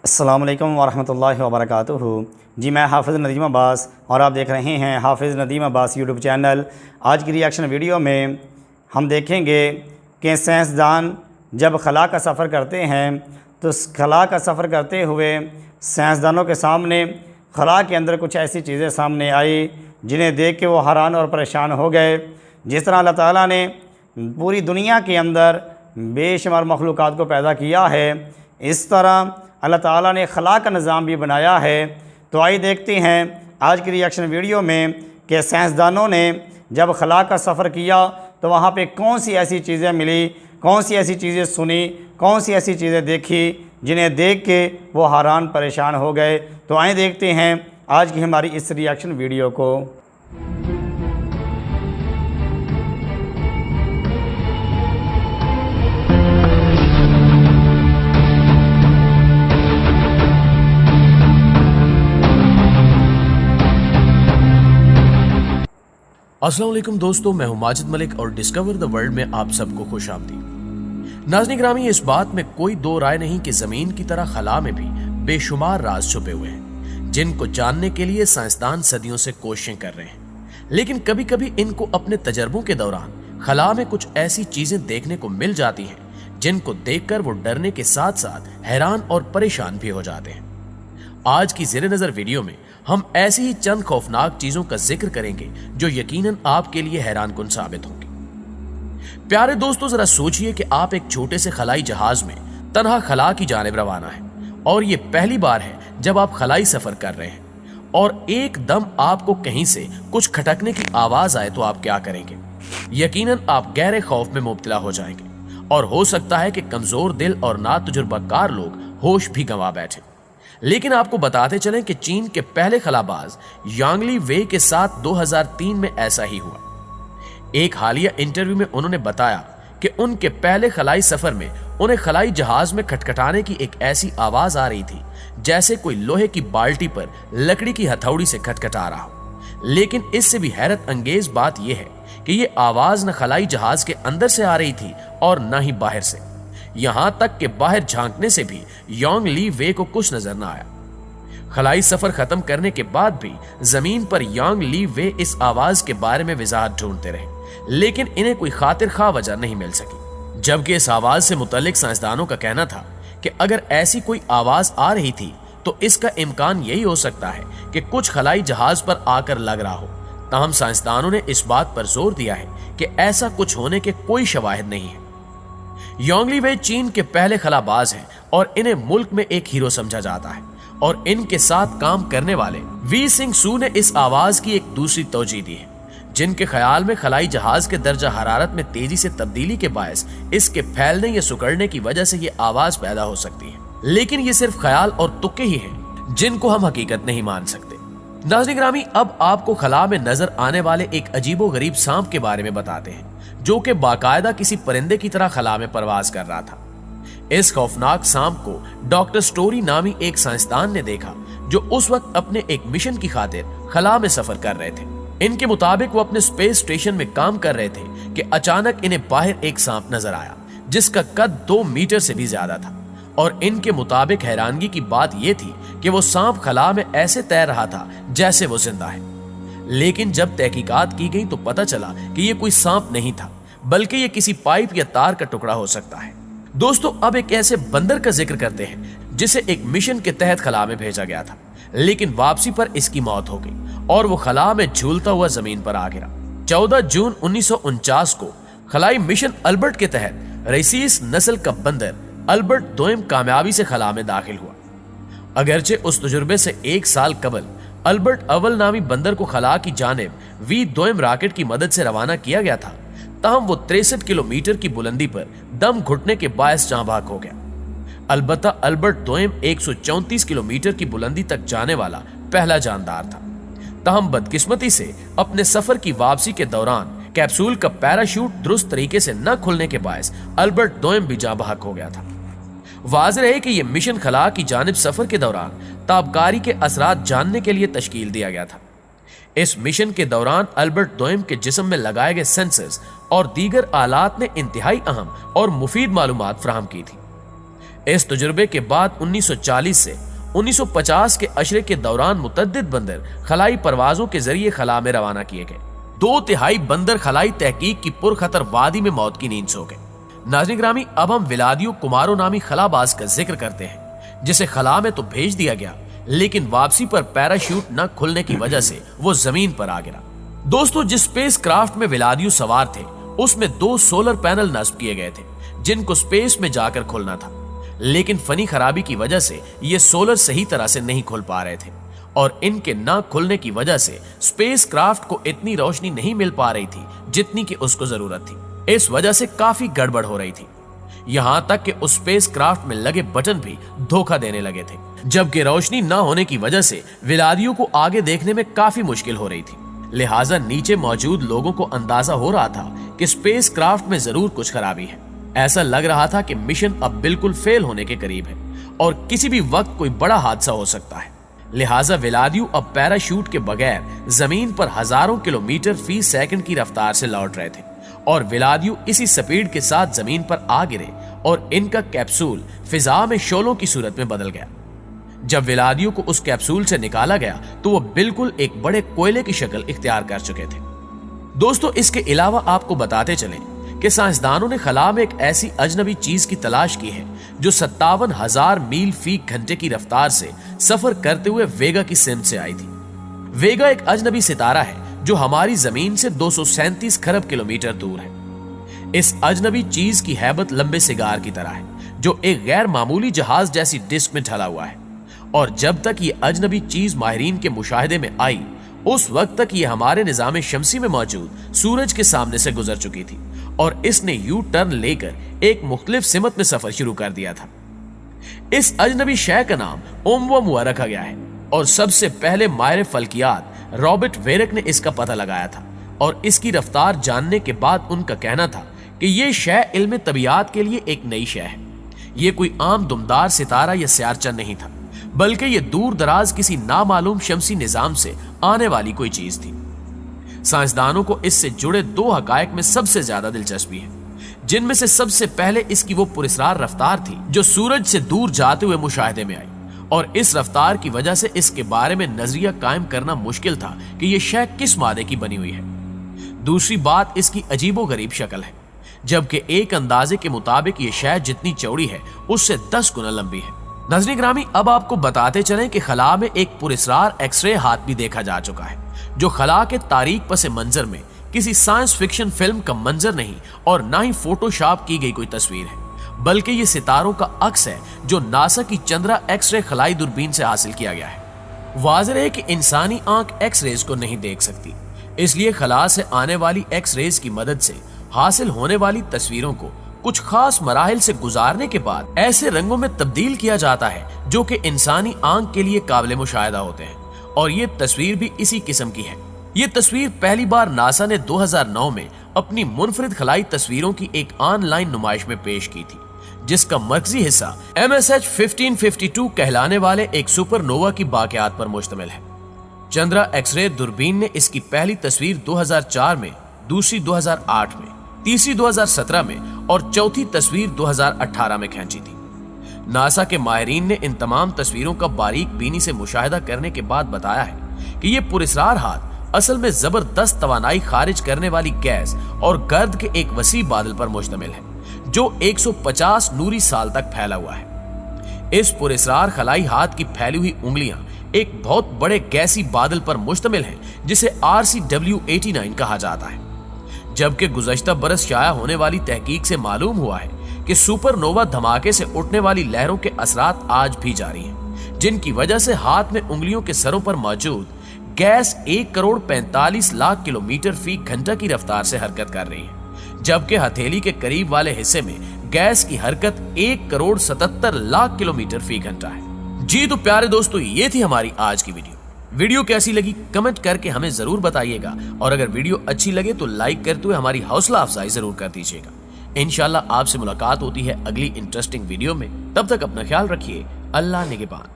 السلام علیکم ورحمۃ اللہ وبرکاتہ۔ جی میں حافظ ندیم عباس اور آپ دیکھ رہے ہیں حافظ ندیم عباس یوٹیوب چینل۔ آج کی ریاکشن ویڈیو میں ہم دیکھیں گے کہ سائنسدان جب خلا کا سفر کرتے ہیں تو خلا کا سفر کرتے ہوئے سائنسدانوں کے سامنے خلا کے اندر کچھ ایسی چیزیں سامنے آئی جنہیں دیکھ کے وہ حیران اور پریشان ہو گئے۔ جس طرح اللہ تعالیٰ نے پوری دنیا کے اندر بے شمار مخلوقات کو پیدا کیا ہے، اس طرح اللہ تعالیٰ نے خلا کا نظام بھی بنایا ہے۔ تو آئیے دیکھتے ہیں آج کی ریاکشن ویڈیو میں کہ سائنسدانوں نے جب خلا کا سفر کیا تو وہاں پہ کون سی ایسی چیزیں ملی، کون سی ایسی چیزیں سنی، کون سی ایسی چیزیں دیکھی جنہیں دیکھ کے وہ حیران پریشان ہو گئے۔ تو آئیں دیکھتے ہیں آج کی ہماری اس ریاکشن ویڈیو کو۔ السلام علیکم دوستو، میں ہوں ماجد ملک اور ڈسکور دا ورلڈ میں آپ سب کو خوش آمدید۔ ناظرین گرامی، اس بات میں کوئی دو رائے نہیں کہ زمین کی طرح خلا میں بھی بے شمار راز چھپے ہوئے ہیں جن کو جاننے کے لیے سائنسدان صدیوں سے کوششیں کر رہے ہیں، لیکن کبھی کبھی ان کو اپنے تجربوں کے دوران خلا میں کچھ ایسی چیزیں دیکھنے کو مل جاتی ہیں جن کو دیکھ کر وہ ڈرنے کے ساتھ ساتھ حیران اور پریشان بھی ہو جاتے ہیں۔ آج کی زیر نظر ویڈیو میں ہم ایسی ہی چند خوفناک چیزوں کا ذکر کریں گے جو یقیناً آپ کے لیے حیران کن ثابت ہوں گی۔ پیارے دوستو، ذرا سوچئے کہ آپ ایک چھوٹے سے خلائی جہاز میں تنہا خلا کی جانب روانہ ہیں اور یہ پہلی بار ہے جب آپ خلائی سفر کر رہے ہیں اور ایک دم آپ کو کہیں سے کچھ کھٹکنے کی آواز آئے تو آپ کیا کریں گے؟ یقیناً آپ گہرے خوف میں مبتلا ہو جائیں گے اور ہو سکتا ہے کہ کمزور دل اور ناتجربہ کار لوگ ہوش بھی گنوا بیٹھیں۔ لیکن آپ کو بتاتے چلیں کہ چین کے پہلے خلا باز یانگ لی وے کے ساتھ 2003 میں ایسا ہی ہوا۔ ایک حالیہ انٹرویو میں انہوں نے بتایا کہ ان کے پہلے خلائی سفر میں انہیں خلائی جہاز میں کھٹکھٹانے کی ایک ایسی آواز آ رہی تھی جیسے کوئی لوہے کی بالٹی پر لکڑی کی ہتھوڑی سے کھٹکھٹا رہا ہو۔ لیکن اس سے بھی حیرت انگیز بات یہ ہے کہ یہ آواز نہ خلائی جہاز کے اندر سے آ رہی تھی اور نہ ہی باہر سے، یہاں تک کہ باہر جھانکنے سے بھی یانگ لی وے کو کچھ نظر نہ آیا۔ خلائی سفر ختم کرنے کے بعد بھی زمین پر یانگ لی وے اس آواز کے بارے میں وضاحت ڈھونڈتے رہے، لیکن انہیں کوئی خاطر خواہ وجہ نہیں مل سکی، جبکہ اس آواز سے متعلق سائنسدانوں کا کہنا تھا کہ اگر ایسی کوئی آواز آ رہی تھی تو اس کا امکان یہی ہو سکتا ہے کہ کچھ خلائی جہاز پر آ کر لگ رہا ہو۔ تاہم سائنسدانوں نے اس بات پر زور دیا ہے کہ ایسا کچھ ہونے کے کوئی شواہد نہیں ہے۔ یانگ لی وے چین کے پہلے خلا باز ہیں اور انہیں ملک میں ایک ہیرو سمجھا جاتا ہے، اور ان کے ساتھ کام کرنے والے وی سنگ سو نے اس آواز کی ایک دوسری توجہ دی ہے، جن کے خیال میں خلائی جہاز کے درجہ حرارت میں تیزی سے تبدیلی کے باعث اس کے پھیلنے یا سکڑنے کی وجہ سے یہ آواز پیدا ہو سکتی ہے، لیکن یہ صرف خیال اور تکے ہی ہیں جن کو ہم حقیقت نہیں مان سکتے۔ ناظرین گرامی، اب آپ کو خلا میں نظر آنے والے ایک عجیب و غریب سانپ کے بارے میں بتاتے ہیں جو کہ باقاعدہ کسی پرندے کی طرح خلا میں پرواز کر رہا تھا۔ اس خوفناک سانپ کو ڈاکٹر سٹوری نامی ایک سائنسدان نے دیکھا جو اس وقت اپنے ایک مشن کی خاطر خلا میں سفر کر رہے تھے۔ ان کے مطابق وہ اپنے اسپیس اسٹیشن میں کام کر رہے تھے کہ اچانک انہیں باہر ایک سانپ نظر آیا جس کا قد 2 میٹر سے بھی زیادہ تھا، اور ان کے مطابق حیرانگی کی بات یہ تھی کہ وہ سانپ خلا میں ایسے تیر رہا تھا جیسے وہ زندہ ہے۔ لیکن جب تحقیقات کی گئی تو پتہ چلا کہ یہ کوئی سانپ نہیں تھا بلکہ یہ کسی پائپ یا تار کا ٹکڑا ہو سکتا ہے۔ دوستو، اب ایک ایسے بندر کا ذکر کرتے ہیں جسے ایک مشن کے تحت خلا میں بھیجا گیا تھا، لیکن واپسی پر اس کی موت ہو گئی اور وہ خلا میں جھولتا ہوا زمین پر آ گرا۔ 14 جون 1949 کو خلائی مشن البرٹ کے تحت ریسیس نسل کا بندر البرٹ دوئم کامیابی سے خلا میں داخل ہوا۔ اگرچہ اس تجربے سے 1 سال قبل البرٹ اول نامی بندر کو خلا کی جانب وی دوئم راکٹ کی مدد سے روانہ کیا گیا تھا، تاہم وہ 63 کلومیٹر کی بلندی پر دم گھٹنے کے باعث جاں بحق ہو گیا۔ البتہ البرٹ دوئم 134 کلومیٹر کی بلندی تک جانے والا پہلا جاندار تھا، تاہم بدقسمتی سے اپنے سفر کی واپسی کے دوران کیپسول کا پیراشوٹ درست طریقے سے نہ کھلنے کے باعث البرٹ دوئم بھی جاں بحق ہو گیا تھا۔ واضح ہے کہ یہ مشن خلا کی جانب سفر کے دوران تابکاری کے اثرات جاننے کے لیے تشکیل دیا گیا تھا۔ اس مشن کے دوران البرٹ دوئم کے جسم میں لگائے گئے سینسرز اور دیگر آلات نے انتہائی اہم اور مفید معلومات فراہم کی تھی۔ इस तजुर्बे के बाद 1940 से 1950 के अशरे के दौरान मुतद्दिद बंदर खलाई परवाजों के जरिए खला में रवाना किए गए। 2/3 बंदर खलाई तहकीक की पुरखतर वादी में मौत की नींद सो गए। नाज़रीन ग्रामी, अब हम विलादियो कुमारो नामी खलाबाज का जिक्र करते हैं, जिसे खला में तो भेज दिया गया लेकिन वापसी पर पैराशूट न खुलने की वजह से वो जमीन पर आ गिरा। दोस्तों, जिस स्पेस क्राफ्ट में विलादियो सवार थे उसमें 2 सोलर पैनल नस्ब किए गए थे जिनको स्पेस में जाकर खोलना था, लेकिन फनी खराबी की वजह से ये सोलर सही तरह से नहीं खुल पा रहे थे और इनके ना खुलने की वजह से स्पेस क्राफ्ट को इतनी रोशनी नहीं मिल पा रही थी जितनी कि उसको जरूरत थी। इस वजह से काफी गड़बड़ हो रही थी, यहां तक कि उस स्पेस क्राफ्ट में लगे बटन भी धोखा देने लगे थे, जबकि रोशनी ना होने की वजह से विलादियों को आगे देखने में काफी मुश्किल हो रही थी। लिहाजा नीचे मौजूद लोगों को अंदाजा हो रहा था कि स्पेस क्राफ्ट में जरूर कुछ खराबी है। ऐसा लग रहा था कि मिशन अब बिल्कुल फेल होने के करीब है और किसी भी वक्त कोई बड़ा हादसा हो सकता है। लिहाजा विलादियो अब पैराशूट के बगैर जमीन पर हजारों किलोमीटर फी सेकंड की रफ्तार से लौट रहे थे और विलादियो इसी स्पीड के साथ जमीन पर आ गिरे और इनका कैप्सूल फिजा में शोलों की सूरत में बदल गया। जब विलादियो को उस कैप्सूल से निकाला गया तो वो बिल्कुल एक बड़े कोयले की शक्ल इख्तियार कर चुके थे। दोस्तों, इसके अलावा आपको बताते चलें कि साइंसदानों ने खला में एक ऐसी अजनबी चीज की तलाश की है जो 57,000 मील फी घंटे की रफ्तार से सफर करते हुए वेगा की सिमत से आई थी। वेगा एक अजनबी सितारा है जो हमारी जमीन से 237 खरब किलोमीटर दूर है। इस अजनबी चीज की हैबत लंबे सिगार की तरह है जो एक गैर मामूली जहाज जैसी डिस्क में ढला हुआ है और जब तक ये अजनबी चीज माहिरीन के मुशाहिदे में आई उस वक्त तक ये हमारे निजाम शमसी में मौजूद सूरज के सामने से गुजर चुकी थी और इसने यू टर्न लेकर एक मुख्तलिफ सिमत में सफर शुरू कर दिया था। इस अजनबी शय का नाम ओमुमुआ रखा गया है और सबसे पहले माहिर फल्कियात रॉबर्ट वेरक ने इसका पता लगाया था और इसकी रफ्तार जानने के बाद उनका कहना था कि यह शय इल्म तबियात के लिए एक नई शय है। यह कोई आम दुमदार सितारा या स्यारचंद नहीं था, बल्कि यह दूर दराज किसी नामालूम शमसी निजाम से आने वाली कोई चीज थी। साइंसदानों को इससे जुड़े 2 हकायक में सबसे ज्यादा दिलचस्पी है, जिनमें से सबसे पहले इसकी वो पुरस्रार रफ्तार थी जो सूरज से दूर जाते हुए मुशाहिदे में आई और इस रफ्तार की वजह से इसके बारे में नजरिया कायम करना मुश्किल था कि यह शय किस मादे की बनी हुई है। दूसरी बात इसकी अजीबोगरीब शक्ल है, जबकि एक अंदाजे के मुताबिक ये शय जितनी चौड़ी है उससे 10 गुना लंबी है। नाज़रीन ग्रामी, अब आपको बताते चलें कि खला में एक पुरस्रार एक्सरे हाथ भी देखा जा चुका है जो खला के तारीख पस मंजर में किसी साइंस फिक्शन फिल्म का मंजर नहीं और ना ही फोटोशॉप की गई कोई तस्वीर है, बल्कि ये सितारों का अक्स है जो नासा की चंद्रा एक्सरे खलाई दूरबीन से हासिल किया गया है। वाज़ेह है कि इंसानी आंख एक्स रेज को नहीं देख सकती, इसलिए खला से आने वाली एक्स रेज की मदद से हासिल होने वाली तस्वीरों को कुछ खास मराहिल से गुजारने के बाद ऐसे रंगों में तब्दील किया जाता है जो कि इंसानी आंख के लिए काबिल मुशाहिदा होते हैं और ये तस्वीर भी इसी किस्म की है। ये तस्वीर पहली बार नासा ने 2009 में अपनी मुनफरिद खलाई तस्वीरों की एक ऑनलाइन नुमाइश में पेश की थी, जिसका मरकजी हिस्सा MSH 1552 कहलाने वाले एक सुपरनोवा की बाक़ियात पर मुश्तमिल है। चंद्रा एक्सरे दूरबीन ने इसकी पहली तस्वीर 2004 में, दूसरी 2008 में, तीसरी 2017 में और चौथी तस्वीर 2018 में खींची थी। नासा के माहिरीन ने इन तमाम तस्वीरों का बारीक बीनी से मुशाहिदा करने के बाद बताया है कि ये पुरस्रार हाथ असल में जबरदस्त तवानाई खारिज करने वाली गैस और गर्द के एक वसी बादल पर मुश्तमिल है जो 150 नूरी साल तक फैला हुआ है। इस पुरस्रार खलाई हाथ की फैली हुई उंगलियां एक बहुत बड़े गैसी बादल पर मुश्तमिल है जिसे RCW89 कहा जाता है, जबकि गुज़श्ता बरस शाया होने वाली तहकीक से मालूम हुआ है कि सुपरनोवा धमाके से उठने वाली लहरों के असरात आज भी जारी हैं, जिनकी वजह से हाथ में उंगलियों के सरों पर मौजूद गैस 1,45,00,000 किलोमीटर फी घंटा की रफ्तार से हरकत कर रही है, जबकि हथेली के करीब वाले हिस्से में गैस की हरकत 1,77,00,000 किलोमीटर फी घंटा है। जी तो प्यारे दोस्तों, ये थी हमारी आज की वीडियो कैसी लगी कमेंट करके हमें जरूर बताइएगा और अगर वीडियो अच्छी लगे तो लाइक करते हुए हमारी हौसला अफजाई जरूर कर दीजिएगा। इंशाल्लाह आपसे मुलाकात होती है अगली इंटरेस्टिंग वीडियो में, तब तक अपना ख्याल रखिए। अल्लाह निगहबान।